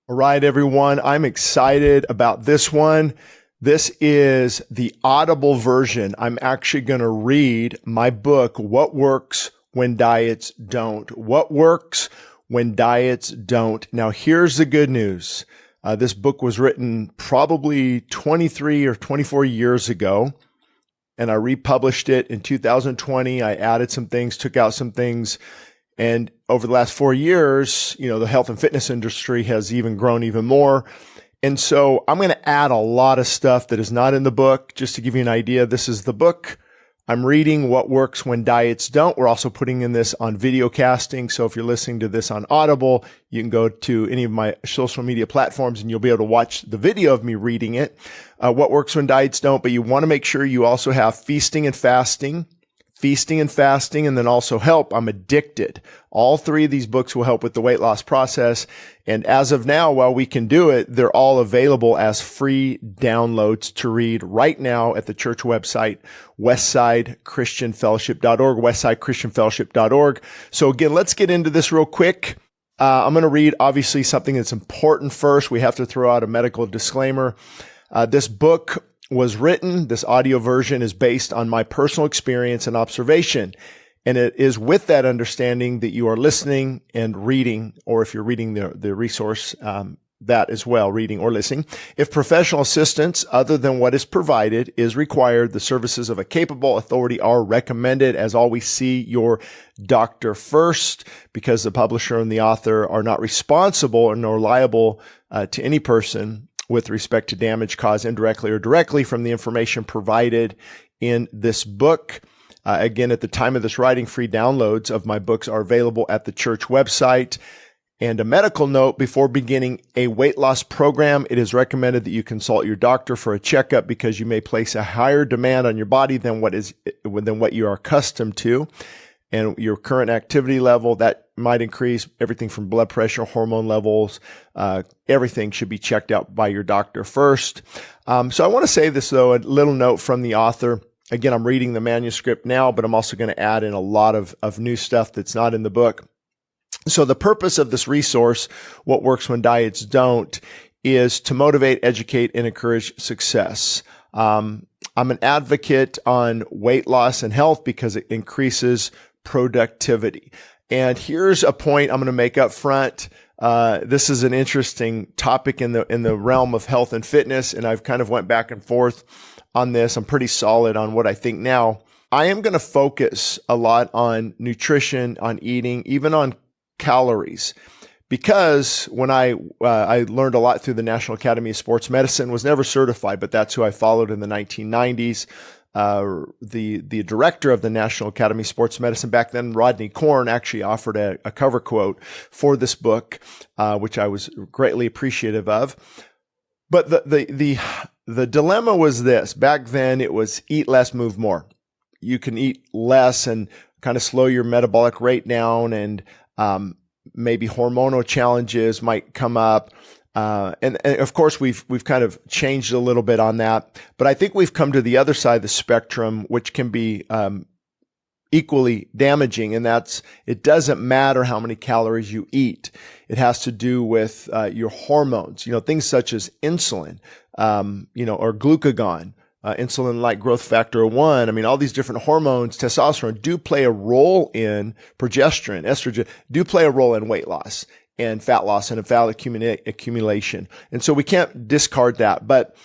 All right, everyone. I'm excited about this one. This is the Audible version. I'm actually going to read my book, What Works When Diets Don't. What Works When Diets Don't. Now, here's the good news. This book was written probably 23 or 24 years ago, and I republished it in 2020. I added some things, took out some things. And over the last 4 years, the health and fitness industry has even grown even more. And so I'm going to add a lot of stuff that is not in the book. Just to give you an idea, this is the book. I'm reading What Works When Diets Don't. We're also putting in this on video casting. So if you're listening to this on Audible, you can go to any of my social media platforms and you'll be able to watch the video of me reading it. What Works When Diets Don't. But you want to make sure you also have feasting and fasting, and then also help. I'm addicted. All three of these books will help with the weight loss process. And as of now, while we can do it, they're all available as free downloads to read right now at the church website, westsidechristianfellowship.org, westsidechristianfellowship.org. So again, let's get into this real quick. I'm going to read obviously something that's important first. We have to throw out a medical disclaimer. This book was written, this audio version is based on my personal experience and observation. And it is with that understanding that you are listening and reading, or if you're reading the resource, that as well, reading or listening. If professional assistance other than what is provided is required, the services of a capable authority are recommended. As always, see your doctor first, because the publisher and the author are not responsible nor liable to any person with respect to damage caused indirectly or directly from the information provided in this book. Again, at the time of this writing, free downloads of my books are available at the church website. And a medical note, before beginning a weight loss program, it is recommended that you consult your doctor for a checkup because you may place a higher demand on your body than what you are accustomed to. And your current activity level, that might increase everything from blood pressure, hormone levels. Everything should be checked out by your doctor first. So I want to say this, though, a little note from the author. Again, I'm reading the manuscript now, but I'm also going to add in a lot of new stuff that's not in the book. So the purpose of this resource, What Works When Diets Don't, is to motivate, educate, and encourage success. I'm an advocate on weight loss and health because it increases productivity. And here's a point I'm going to make up front. This is an interesting topic in the realm of health and fitness, and I've kind of went back and forth on this. I'm pretty solid on what I think now. I am going to focus a lot on nutrition, on eating, even on calories, because when I learned a lot through the National Academy of Sports Medicine, was never certified, but that's who I followed in the 1990s. The director of the National Academy of Sports Medicine back then, Rodney Korn, actually offered a cover quote for this book, which I was greatly appreciative of. But the dilemma was this. Back then, it was eat less, move more. You can eat less and kind of slow your metabolic rate down, and maybe hormonal challenges might come up. And of course, we've kind of changed a little bit on that, but I think we've come to the other side of the spectrum, which can be equally damaging. And that's, it doesn't matter how many calories you eat. It has to do with your hormones, things such as insulin, or glucagon, insulin-like growth factor 1. I mean, all these different hormones, testosterone, do play a role in progesterone, estrogen, do play a role in weight loss and fat loss and fat accumulation. And so we can't discard that. But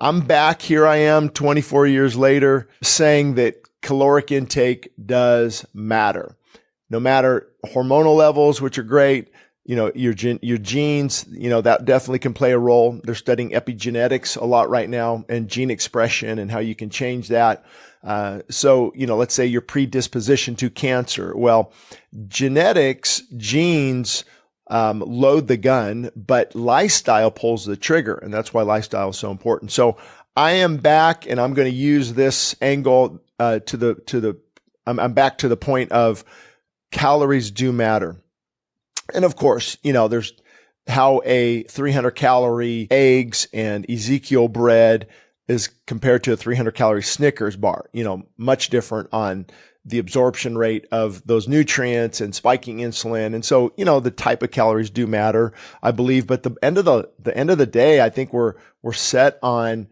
I'm back. Here I am 24 years later saying that caloric intake does matter. No matter hormonal levels, which are great, your genes, that definitely can play a role. They're studying epigenetics a lot right now and gene expression and how you can change that. So, let's say your predisposition to cancer. Well, genetics, genes, load the gun, but lifestyle pulls the trigger. And that's why lifestyle is so important. So I am back, and I'm going to use this angle, I'm back to the point of calories do matter. And of course, there's how a 300 calorie eggs and Ezekiel bread is compared to a 300 calorie Snickers bar, much different on the absorption rate of those nutrients and spiking insulin. And so, the type of calories do matter, I believe. But the end of the day, I think we're set on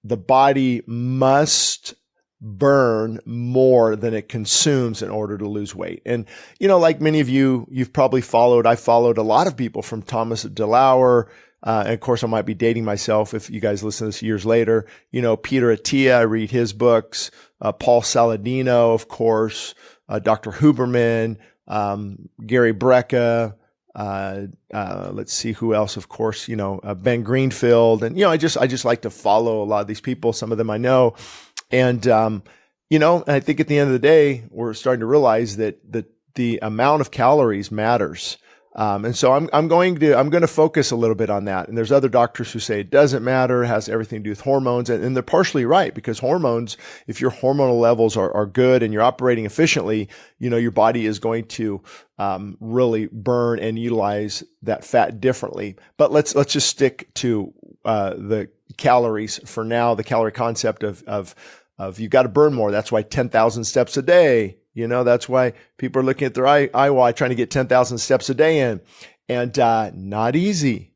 the body must burn more than it consumes in order to lose weight. And, like many of you've probably I followed a lot of people from Thomas DeLauer. And of course, I might be dating myself if you guys listen to this years later. Peter Attia, I read his books. Paul Saladino, of course. Dr. Huberman, Gary Brecka. Let's see who else. Of course, Ben Greenfield, and I just like to follow a lot of these people. Some of them I know, and I think at the end of the day, we're starting to realize that the amount of calories matters. And so I'm going to focus a little bit on that. And there's other doctors who say it doesn't matter, it has everything to do with hormones. And they're partially right, because hormones, if your hormonal levels are good and you're operating efficiently, your body is going to really burn and utilize that fat differently. But let's just stick to the calories for now, the calorie concept of you've got to burn more. That's why 10,000 steps a day. That's why people are looking at their iWatch trying to get 10,000 steps a day in, and not easy.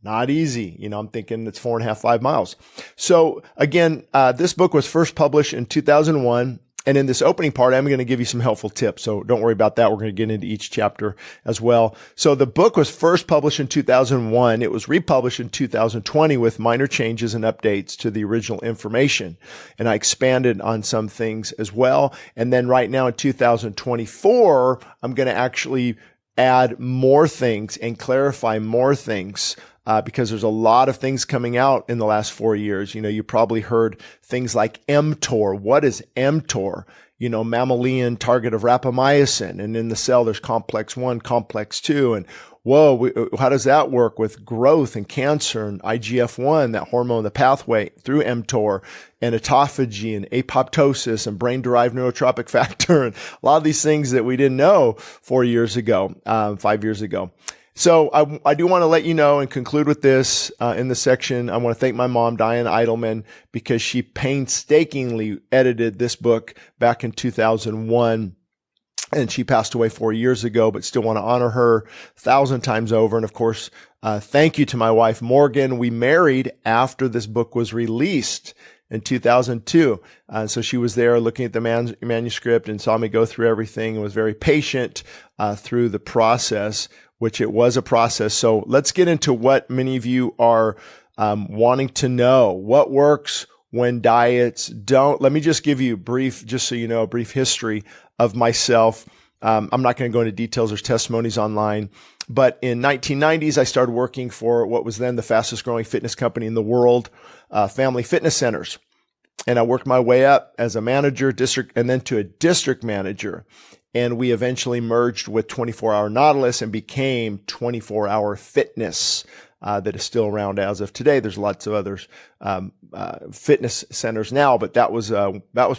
I'm thinking it's 4.5, 5 miles. So again, this book was first published in 2001. And in this opening part, I'm going to give you some helpful tips. So don't worry about that. We're going to get into each chapter as well. So the book was first published in 2001. It was republished in 2020 with minor changes and updates to the original information. And I expanded on some things as well. And then right now in 2024, I'm going to actually add more things and clarify more things. Because there's a lot of things coming out in the last 4 years. You probably heard things like mTOR. What is mTOR? Mammalian target of rapamycin. And in the cell, there's complex 1, complex 2. And how does that work with growth and cancer and IGF-1, that hormone, the pathway through mTOR, and autophagy and apoptosis and brain-derived neurotropic factor, and a lot of these things that we didn't know 5 years ago. So I do want to let you know and conclude with this in the section. I want to thank my mom, Diane Idleman, because she painstakingly edited this book back in 2001. And she passed away 4 years ago, but still want to honor her 1,000 times over. And of course, thank you to my wife, Morgan. We married after this book was released in 2002. So she was there looking at the manuscript and saw me go through everything and was very patient through the process, which it was a process. So let's get into what many of you are wanting to know. What works when diets don't? Let me just give you a brief history of myself. I'm not going to go into details. There's testimonies online. But in 1990s, I started working for what was then the fastest growing fitness company in the world, Family Fitness Centers. And I worked my way up as a manager, and then to a district manager. And we eventually merged with 24-Hour Nautilus and became 24-Hour Fitness, that is still around as of today. There's lots of others, fitness centers now, but that was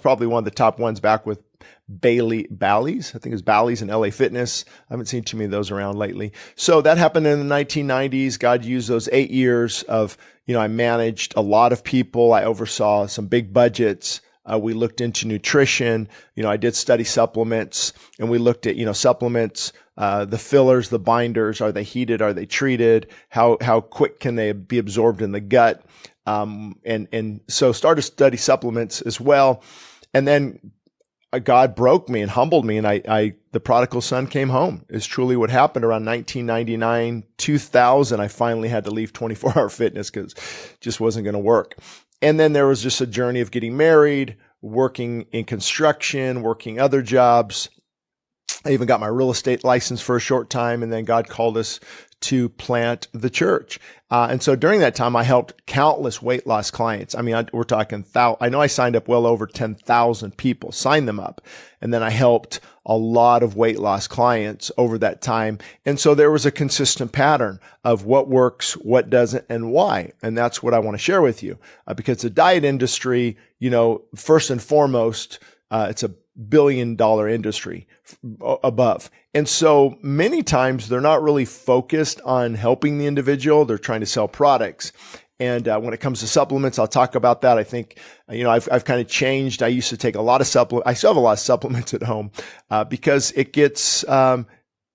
probably one of the top ones back with Bally's. I think it was Bally's and LA Fitness. I haven't seen too many of those around lately. So that happened in the 1990s. God used those 8 years of, I managed a lot of people. I oversaw some big budgets. We looked into nutrition. I did study supplements, and we looked at, supplements, the fillers, the binders. Are they heated? Are they treated? How quick can they be absorbed in the gut? And so started to study supplements as well. And then God broke me and humbled me, and the prodigal son came home is truly what happened around 1999, 2000. I finally had to leave 24-Hour Fitness because it just wasn't going to work. And then there was just a journey of getting married, working in construction, working other jobs. I even got my real estate license for a short time, and then God called us to plant the church. And so during that time, I helped countless weight loss clients. I mean, we're talking I know I signed up well over 10,000 people, signed them up. And then I helped a lot of weight loss clients over that time. And so there was a consistent pattern of what works, what doesn't, and why. And that's what I want to share with you. Because the diet industry, first and foremost, it's a billion-dollar industry above. And so many times they're not really focused on helping the individual. They're trying to sell products. And when it comes to supplements, I'll talk about that. I think, I've kind of changed. I used to take a lot of supplements. I still have a lot of supplements at home because it gets,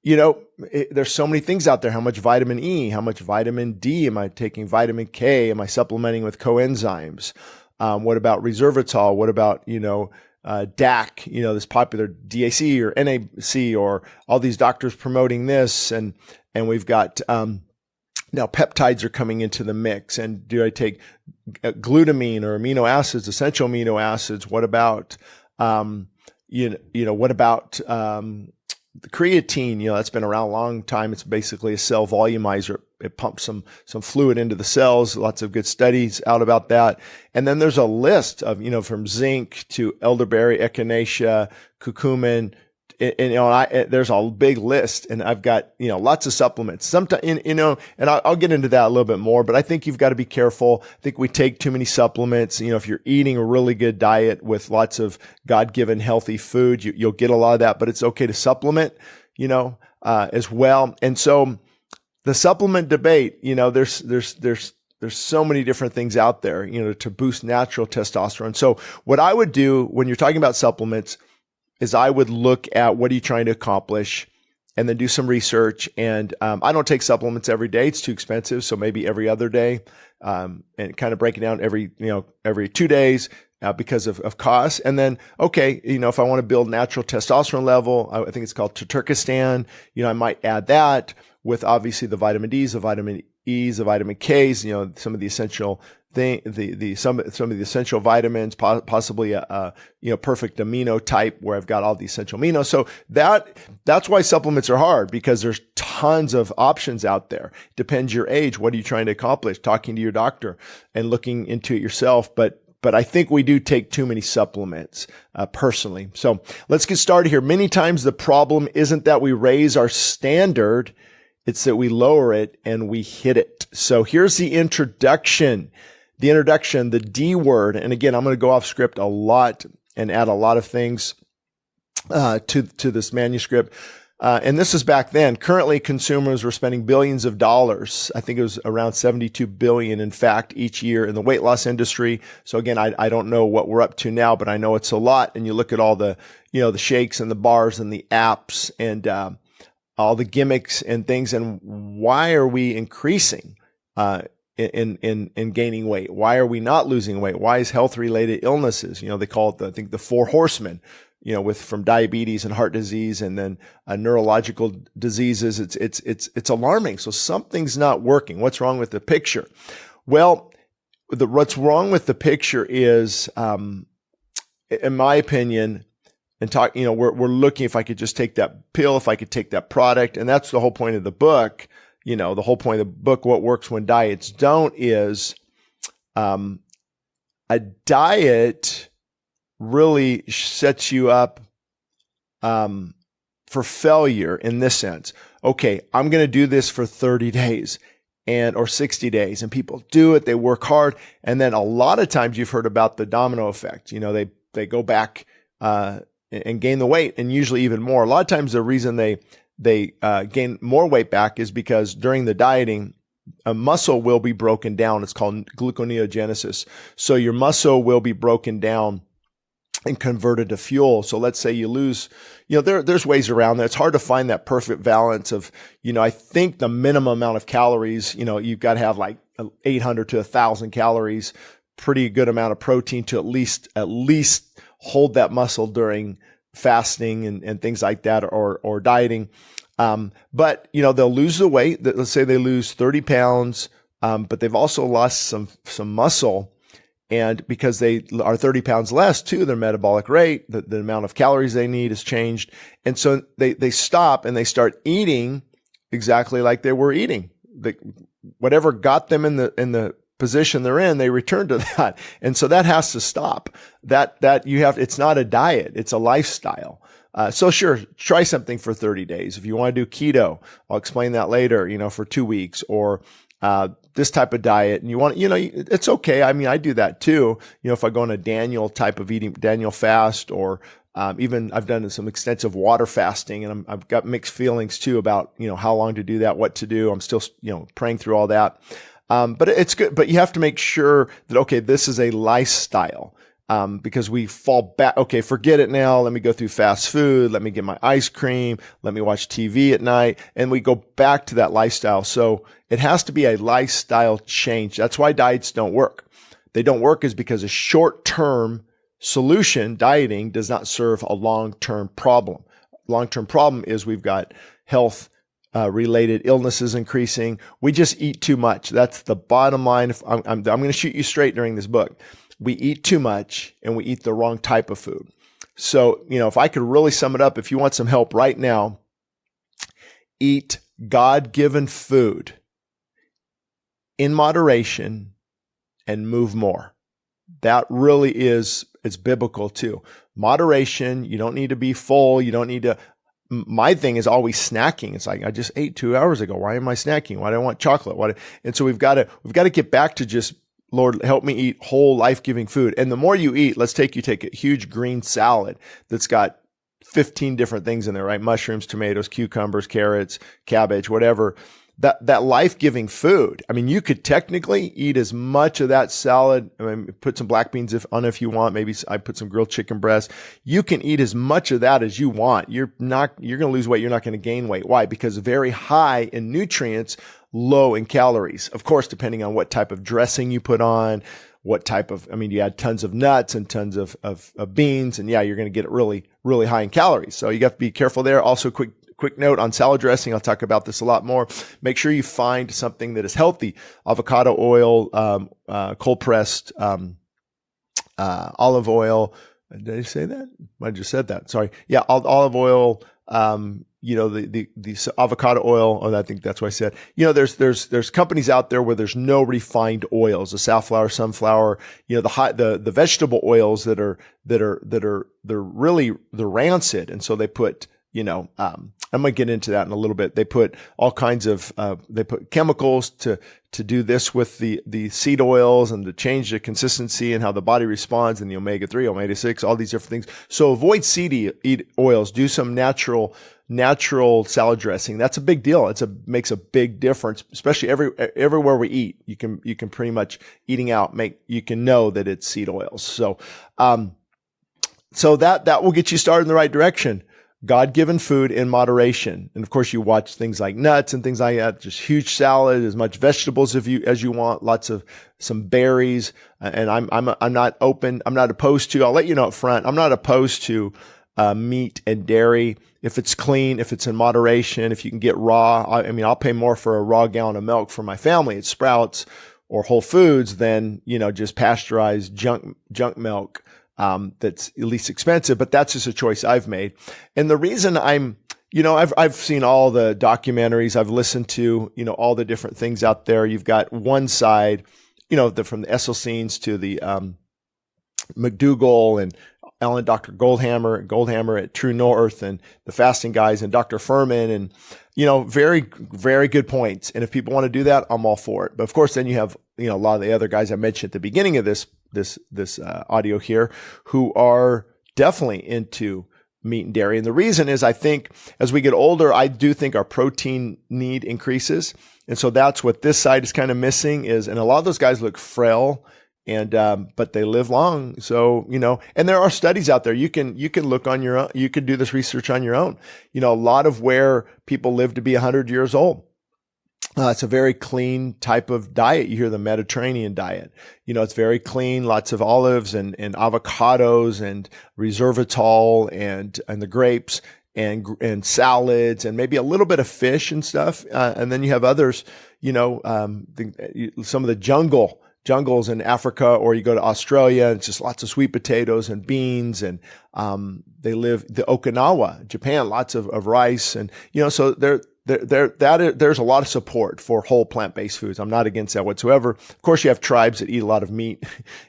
there's so many things out there. How much vitamin E, how much vitamin D? Am I taking vitamin K? Am I supplementing with coenzymes? What about resveratrol? What about, DAC, this popular DAC or NAC, or all these doctors promoting this. And we've got, now peptides are coming into the mix. And do I take glutamine or amino acids, essential amino acids? What about, what about, the creatine? That's been around a long time. It's basically a cell volumizer. It pumps some fluid into the cells. Lots of good studies out about that. And then there's a list of, from zinc to elderberry, echinacea, curcumin. There's a big list, and I've got, lots of supplements. Sometimes, and I'll get into that a little bit more, but I think you've got to be careful. I think we take too many supplements. If you're eating a really good diet with lots of God-given healthy food, you'll get a lot of that, but it's okay to supplement, as well. And so the supplement debate, there's so many different things out there, to boost natural testosterone. So what I would do when you're talking about supplements is I would look at what are you trying to accomplish, and then do some research. And I don't take supplements every day. It's too expensive. So maybe every other day, and kind of break it down every 2 days because of cost. And then, okay, if I want to build natural testosterone level, I think it's called Turkestan, I might add that with obviously the vitamin Ds, the vitamin E's, the vitamin K's, some of the essential some of the essential vitamins, possibly a perfect amino type where I've got all the essential aminos. So that's why supplements are hard, because there's tons of options out there. Depends your age. What are you trying to accomplish? Talking to your doctor and looking into it yourself. But I think we do take too many supplements, personally. So let's get started here. Many times the problem isn't that we raise our standard. It's that we lower it and we hit it. So here's the introduction. The D word. And again, I'm going to go off script a lot and add a lot of things to this manuscript. And this is back then. Currently, consumers were spending billions of dollars. I think it was around 72 billion, in fact, each year in the weight loss industry. So again, I don't know what we're up to now, but I know it's a lot. And you look at all the, the shakes and the bars and the apps and all the gimmicks and things. And why are we increasing in gaining weight? Why are we not losing weight? Why is health-related illnesses? They call it, I think, the four horsemen, from diabetes and heart disease and then neurological diseases. It's alarming. So something's not working. What's wrong with the picture? Well, what's wrong with the picture is, in my opinion, we're looking if I could just take that pill, if I could take that product. And that's the whole point of the book. The whole point of the book, What Works When Diets Don't, is a diet really sets you up for failure in this sense. Okay, I'm going to do this for 30 days or 60 days, and people do it, they work hard, and then a lot of times you've heard about the domino effect. They go back and gain the weight, and usually even more. A lot of times the reason they gain more weight back is because during the dieting, a muscle will be broken down. It's called gluconeogenesis. So your muscle will be broken down and converted to fuel. So let's say you lose, there's ways around that. It's hard to find that perfect balance of, I think the minimum amount of calories, you've got to have like 800 to 1,000 calories, pretty good amount of protein to at least hold that muscle during fasting and things like that, or dieting. But they'll lose the weight. Let's say they lose 30 pounds, but they've also lost some muscle. And because they are 30 pounds less too, their metabolic rate, the amount of calories they need has changed. And so they stop and they start eating exactly like they were eating. Whatever got them in the position they're in, they return to that. And so that has to stop. It's not a diet, it's a lifestyle. So sure, try something for 30 days. If you want to do keto, I'll explain that later, for 2 weeks, or this type of diet, and you want, it's okay. I mean, I do that too. If I go on a Daniel type of eating, Daniel fast, or even I've done some extensive water fasting, and I've got mixed feelings too about, how long to do that, what to do. I'm still, praying through all that. But it's good. But you have to make sure that, okay, this is a lifestyle. Because we fall back. Okay, forget it now. Let me go through fast food. Let me get my ice cream. Let me watch TV at night. And we go back to that lifestyle. So it has to be a lifestyle change. That's why diets don't work. They don't work is because a short-term solution, dieting, does not serve a long-term problem. Long-term problem is we've got health related illnesses increasing. We just eat too much. That's the bottom line. I'm going to shoot you straight during this book. We eat too much and we eat the wrong type of food. So, if I could really sum it up, if you want some help right now, eat God-given food in moderation and move more. That really it's biblical too. Moderation, you don't need to be full. You don't need to, my thing is always snacking. It's like, I just ate 2 hours ago. Why am I snacking? Why do I want chocolate? And so we've got to get back to just, Lord, help me eat whole life-giving food. And the more you eat, take a huge green salad that's got 15 different things in there, right? Mushrooms, tomatoes, cucumbers, carrots, cabbage, whatever. That life-giving food. I mean, you could technically eat as much of that salad. I mean, put some black beans if you want. Maybe I put some grilled chicken breast. You can eat as much of that as you want. You're going to lose weight. You're not going to gain weight. Why? Because very high in nutrients, low in calories. Of course, depending on what type of dressing you put on, you add tons of nuts and tons of beans, and you're going to get it really, really high in calories. So you have to be careful there. Also, quick note on salad dressing. I'll talk about this a lot more. Make sure you find something that is healthy. Avocado oil, cold pressed, olive oil. Did I say that? I just said that. Sorry. Yeah. Olive oil, the avocado oil. Oh, I think that's what I said. There's companies out there where there's no refined oils, the safflower, sunflower, the vegetable oils they're rancid. And so they put, I'm going to get into that in a little bit. They put all kinds of, they put chemicals to do this with the seed oils and to change the consistency and how the body responds, and the omega-3, omega-6, all these different things. So avoid seed oils. Do some natural salad dressing. That's a big deal. Makes a big difference, especially everywhere we eat. You can pretty much eating out you can know that it's seed oils. So that will get you started in the right direction. God-given food in moderation. And of course, you watch things like nuts and things like that, just huge salad, as much vegetables as you want, lots of some berries. And I'm not opposed to, I'll let you know up front, I'm not opposed to meat and dairy. If it's clean, if it's in moderation, if you can get raw, I'll pay more for a raw gallon of milk for my family at Sprouts or Whole Foods than, just pasteurized junk milk. That's at least expensive, but that's just a choice I've made. And the reason I've seen all the documentaries, I've listened to, all the different things out there. You've got one side, from the Esselstyn's to the, McDougall and Dr. Goldhammer at True North, and the fasting guys, and Dr. Furman, and, very, very good points. And if people want to do that, I'm all for it. But of course, then you have, a lot of the other guys I mentioned at the beginning of this audio here, who are definitely into meat and dairy. And the reason is, I think as we get older, I do think our protein need increases. And so that's what this side is kind of missing and a lot of those guys look frail, and, but they live long. So, and there are studies out there. You can look on your own. You can do this research on your own. A lot of where people live to be 100 years old. It's a very clean type of diet. You hear the Mediterranean diet. It's very clean, lots of olives and avocados and resveratrol and the grapes and salads and maybe a little bit of fish and stuff. And then you have others, some of the jungles in Africa, or you go to Australia, it's just lots of sweet potatoes and beans, and they live the Okinawa, Japan, lots of rice, and so there's a lot of support for whole plant-based foods. I'm not against that whatsoever. Of course, you have tribes that eat a lot of meat,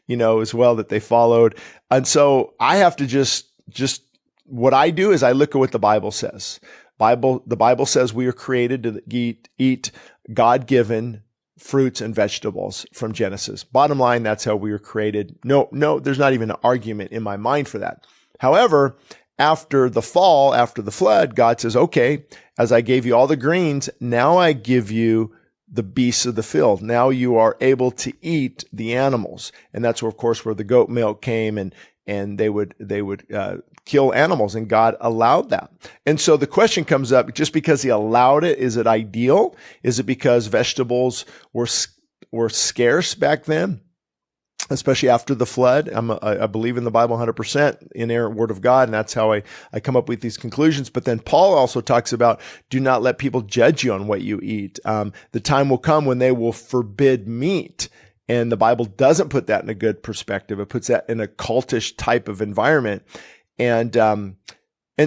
as well, that they followed, and so I have to just what I do is I look at what the Bible says. The Bible says we are created to eat God-given fruits and vegetables from Genesis. Bottom line, that's how we were created. No, there's not even an argument in my mind for that. However, after the fall, after the flood, God says, okay, as I gave you all the greens, now I give you the beasts of the field. Now you are able to eat the animals. And that's where, of course, where the goat milk came, and they would kill animals, and God allowed that. And so the question comes up, just because he allowed it, is it ideal? Is it because vegetables were scarce back then, especially after the flood? I believe in the Bible 100%, inerrant word of God, and that's how I come up with these conclusions. But then Paul also talks about, do not let people judge you on what you eat. The time will come when they will forbid meat. And the Bible doesn't put that in a good perspective. It puts that in a cultish type of environment. And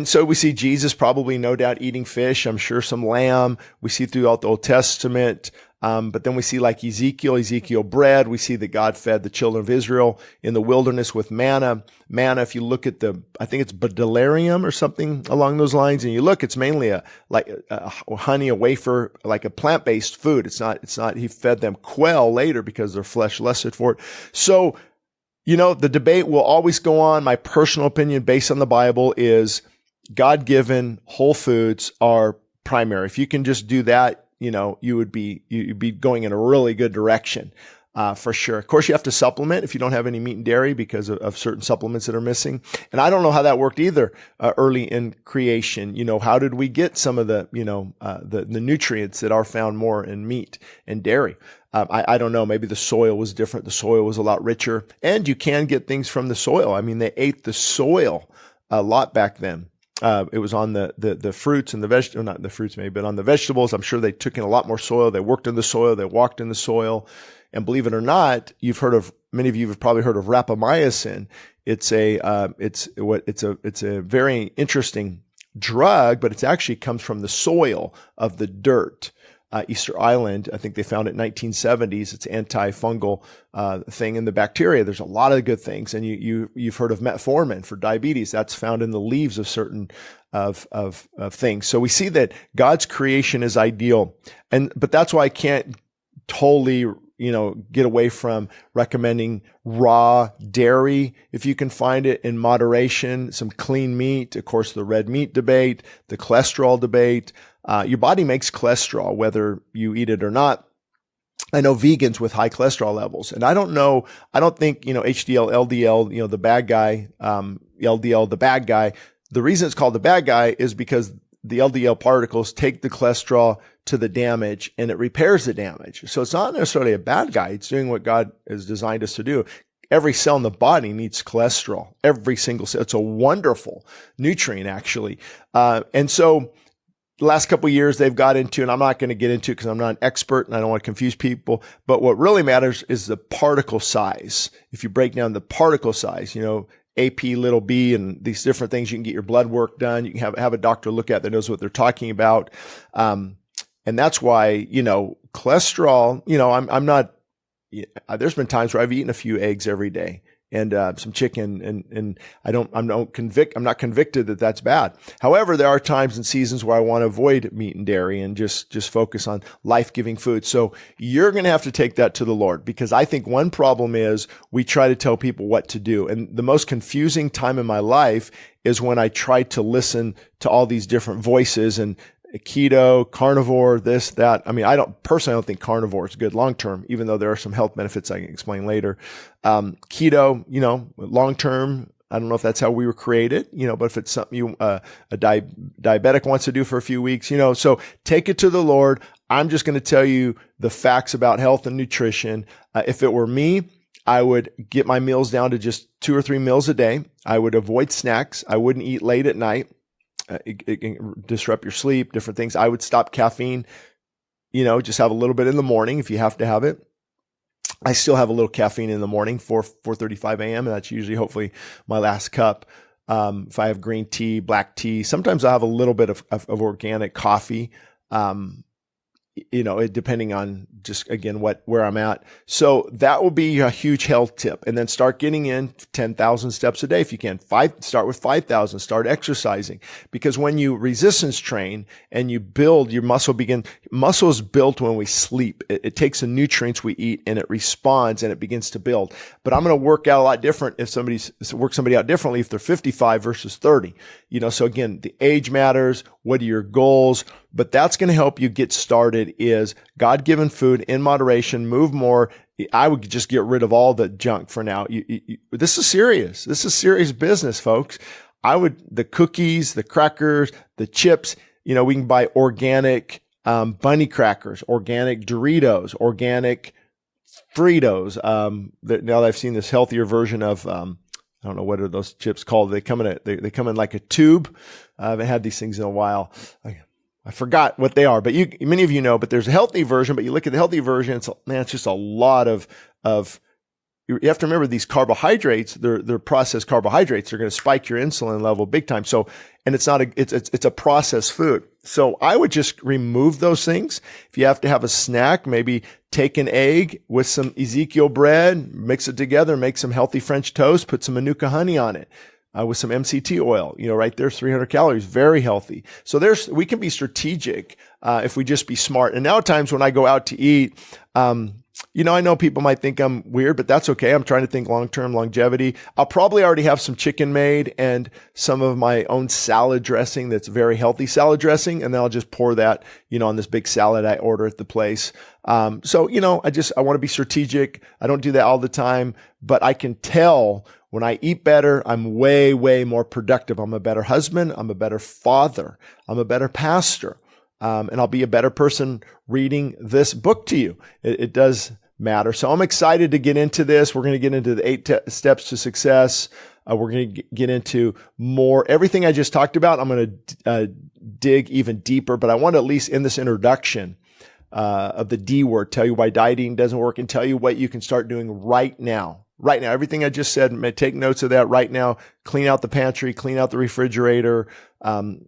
so we see Jesus probably, no doubt, eating fish. I'm sure some lamb. We see throughout the Old Testament. But then we see like Ezekiel bread. We see that God fed the children of Israel in the wilderness with manna. Manna, if you look at I think it's bdelarium or something along those lines, and you look, it's mainly a honey, a wafer, like a plant-based food. It's not, he fed them quail later because their flesh lusted for it. So, the debate will always go on. My personal opinion based on the Bible is God-given whole foods are primary. If you can just do that, you'd be going in a really good direction, for sure. Of course, you have to supplement if you don't have any meat and dairy because of certain supplements that are missing. And I don't know how that worked either, early in creation. How did we get some of the nutrients that are found more in meat and dairy? I don't know. Maybe the soil was different. The soil was a lot richer, and you can get things from the soil. I mean, they ate the soil a lot back then. It was on the fruits and the vegetables, not the fruits maybe, but on the vegetables. I'm sure they took in a lot more soil. They worked in the soil. They walked in the soil. And believe it or not, many of you have probably heard of rapamycin. It's a very interesting drug, but it actually comes from the soil of the dirt. Easter Island, I think they found it in 1970s. It's antifungal thing in the bacteria. There's a lot of good things, and you've heard of metformin for diabetes. That's found in the leaves of certain of things. So we see that God's creation is ideal, but that's why I can't totally get away from recommending raw dairy if you can find it in moderation. Some clean meat, of course, the red meat debate, the cholesterol debate. Your body makes cholesterol, whether you eat it or not. I know vegans with high cholesterol levels, and I don't think, HDL, LDL, the bad guy, LDL, the bad guy. The reason it's called the bad guy is because the LDL particles take the cholesterol to the damage and it repairs the damage. So it's not necessarily a bad guy. It's doing what God has designed us to do. Every cell in the body needs cholesterol. Every single cell. It's a wonderful nutrient, actually. And so the last couple of years they've got into, and I'm not going to get into it because I'm not an expert and I don't want to confuse people, but what really matters is the particle size. If you break down the particle size, AP little b and these different things, you can get your blood work done. You can have a doctor look at that knows what they're talking about. And that's why, cholesterol, I'm not, there's been times where I've eaten a few eggs every day and some chicken, and I'm not convicted that that's bad. However, there are times and seasons where I want to avoid meat and dairy and just focus on life-giving food. So you're going to have to take that to the Lord, because I think one problem is we try to tell people what to do. And the most confusing time in my life is when I try to listen to all these different voices and keto, carnivore, this, that. I mean, I don't think carnivore is good long-term, even though there are some health benefits I can explain later. Keto, long-term, I don't know if that's how we were created, but if it's something a diabetic wants to do for a few weeks, so take it to the Lord. I'm just going to tell you the facts about health and nutrition. If it were me, I would get my meals down to just 2 or 3 meals a day. I would avoid snacks. I wouldn't eat late at night. It can disrupt your sleep, different things. I would stop caffeine, just have a little bit in the morning if you have to have it. I still have a little caffeine in the morning, 4:35 a.m. And that's usually, hopefully, my last cup. If I have green tea, black tea, sometimes I have a little bit of organic coffee. Depending on just, again, where I'm at. So that will be a huge health tip. And then start getting in 10,000 steps a day if you can. Start with 5,000, start exercising. Because when you resistance train and you build, your muscle is built when we sleep. It takes the nutrients we eat and it responds and it begins to build. But I'm going to work out a lot different if somebody out differently if they're 55 versus 30. So again, the age matters, What are your goals? But that's going to help you get started is God-given food in moderation, move more. I would just get rid of all the junk for now. This is serious. This is serious business, folks. The cookies, the crackers, the chips, we can buy organic bunny crackers, organic Doritos, organic Fritos. Now that I've seen this healthier version of, I don't know, what are those chips called? They come in like a tube. I haven't had these things in a while. I forgot what they are, but many of you know, but there's a healthy version, but you look at the healthy version, it's just a lot of, you have to remember these carbohydrates, they're processed carbohydrates. They're going to spike your insulin level big time. So, and it's a processed food. So I would just remove those things. If you have to have a snack, maybe take an egg with some Ezekiel bread, mix it together, make some healthy French toast, put some Manuka honey on it. With some MCT oil, right there, 300 calories, very healthy. So we can be strategic, if we just be smart. And now at times when I go out to eat, I know people might think I'm weird, but that's okay. I'm trying to think long-term longevity. I'll probably already have some chicken made and some of my own salad dressing that's very healthy salad dressing. And then I'll just pour that, on this big salad I order at the place. I want to be strategic. I don't do that all the time, but I can tell when I eat better, I'm way, way more productive. I'm a better husband. I'm a better father. I'm a better pastor. And I'll be a better person reading this book to you. It does matter. So I'm excited to get into this. We're going to get into the 8 steps to success. We're going to get into more. Everything I just talked about, I'm going to dig even deeper, but I want to at least in this introduction of the D word, tell you why dieting doesn't work and tell you what you can start doing right now. Right now, everything I just said, take notes of that right now. Clean out the pantry, clean out the refrigerator,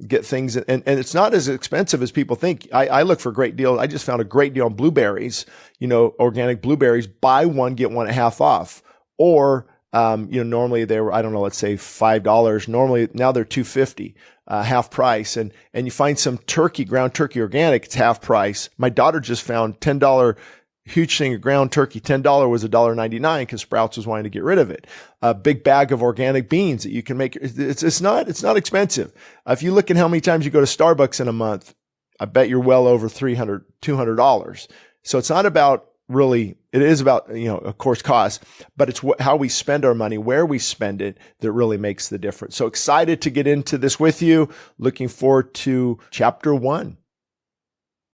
get things. And it's not as expensive as people think. I look for great deals. I just found a great deal on blueberries, organic blueberries, buy one, get one at half off. Or, normally they were, I don't know, let's say $5. Normally now they're $2.50, half price. And you find some turkey, ground turkey organic, it's half price. My daughter just found $10 huge thing of ground turkey. $10 was $1.99 because Sprouts was wanting to get rid of it. A big bag of organic beans that you can make. It's not expensive. If you look at how many times you go to Starbucks in a month, I bet you're well over $300, $200. So it's not about really, it is about, of course, cost, but it's how we spend our money, where we spend it that really makes the difference. So excited to get into this with you. Looking forward to chapter 1.